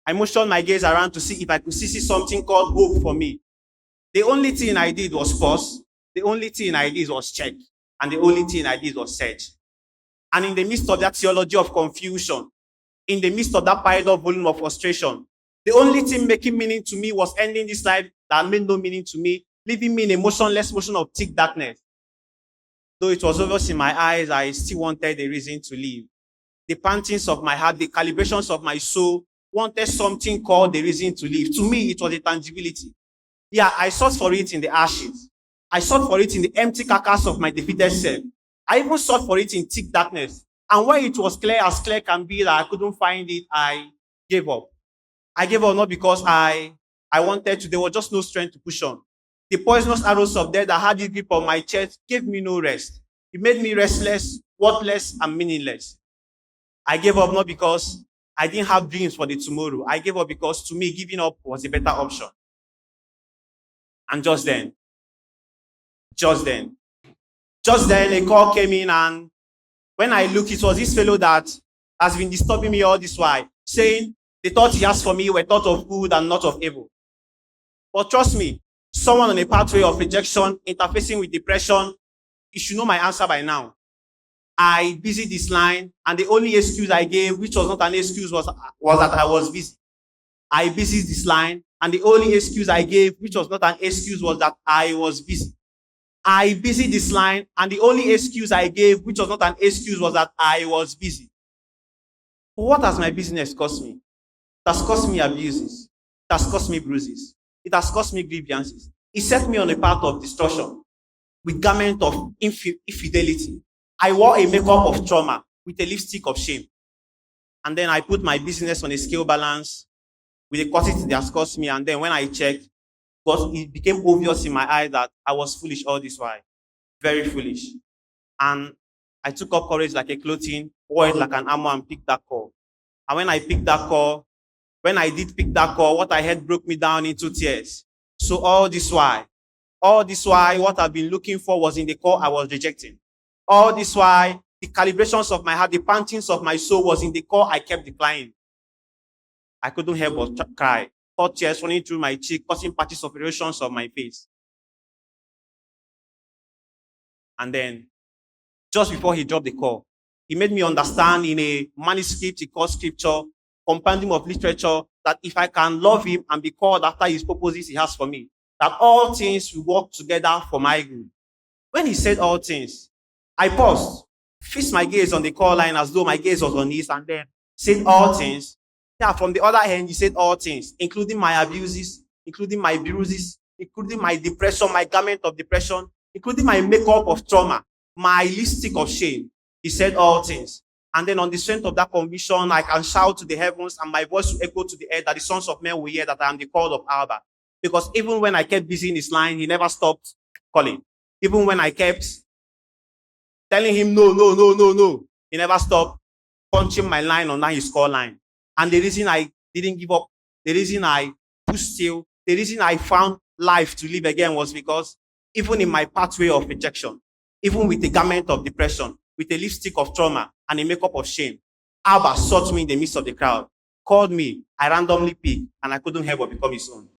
I motioned my gaze around to see if I could see something called hope for me. The only thing I did was pause. The only thing I did was check. And the only thing I did was search. And in the midst of that theology of confusion, in the midst of that piled up volume of frustration, the only thing making meaning to me was ending this life that made no meaning to me, leaving me in a motionless motion of thick darkness. Though it was obvious in my eyes, I still wanted a reason to live. The pantings of my heart, the calibrations of my soul wanted something called the reason to live. To me, it was a tangibility. Yeah, I sought for it in the ashes. I sought for it in the empty carcass of my defeated self. I even sought for it in thick darkness. And when it was clear as clear can be that I couldn't find it, I gave up. I gave up not because I wanted to. There was just no strength to push on. The poisonous arrows of death that had its grip on my chest gave me no rest. It made me restless, worthless, and meaningless. I gave up not because I didn't have dreams for the tomorrow. I gave up because to me, giving up was a better option. And just then, a call came in, and when I looked, it was this fellow that has been disturbing me all this while, saying the thoughts he has for me were thoughts of good and not of evil. But trust me, someone on a pathway of rejection, interfacing with depression, you should know my answer by now. I busy this line, and the only excuse I gave, which was not an excuse, was that I was busy. I busy this line, and the only excuse I gave, which was not an excuse, was that I was busy. I busy this line, and the only excuse I gave, which was not an excuse, was that I was busy. What has my business cost me? It has cost me abuses. It has cost me bruises. It has cost me grievances. It set me on a path of destruction with garment of infidelity. I wore a makeup of trauma with a lipstick of shame. And then I put my business on a scale balance with the cost it has cost me. And then when I checked, because it became obvious in my eyes that I was foolish all this while. Very foolish. And I took up courage like a clothing, wore it like an armor, and picked that call. And when I picked that call, when I did pick that call, what I had broke me down into tears. So all this while, what I've been looking for was in the call I was rejecting. All this while, the calibrations of my heart, the pantings of my soul was in the call I kept declining. I couldn't help but cry. Hot tears running through my cheek, causing patches of erosions of my face. And then, just before he dropped the call, he made me understand in a manuscript he called scripture, compendium of literature, that if I can love him and be called after his purposes he has for me, that all things will work together for my good. When he said all things, I paused, fixed my gaze on the call line as though my gaze was on his, and then said all things. Yeah, from the other hand, he said all things, including my abuses, including my bruises, including my depression, my garment of depression, including my makeup of trauma, my lipstick of shame. He said all things. And then on the strength of that conviction, I can shout to the heavens and my voice will echo to the earth that the sons of men will hear that I am the called of Abba. Because even when I kept busy in his line, he never stopped calling. Even when I kept telling him no, he never stopped punching my line on that his call line. And the reason I didn't give up, the reason I pushed still, the reason I found life to live again was because even in my pathway of rejection, even with a garment of depression, with a lipstick of trauma and a makeup of shame, Abba sought me in the midst of the crowd, called me, I randomly picked, and I couldn't help but become his own.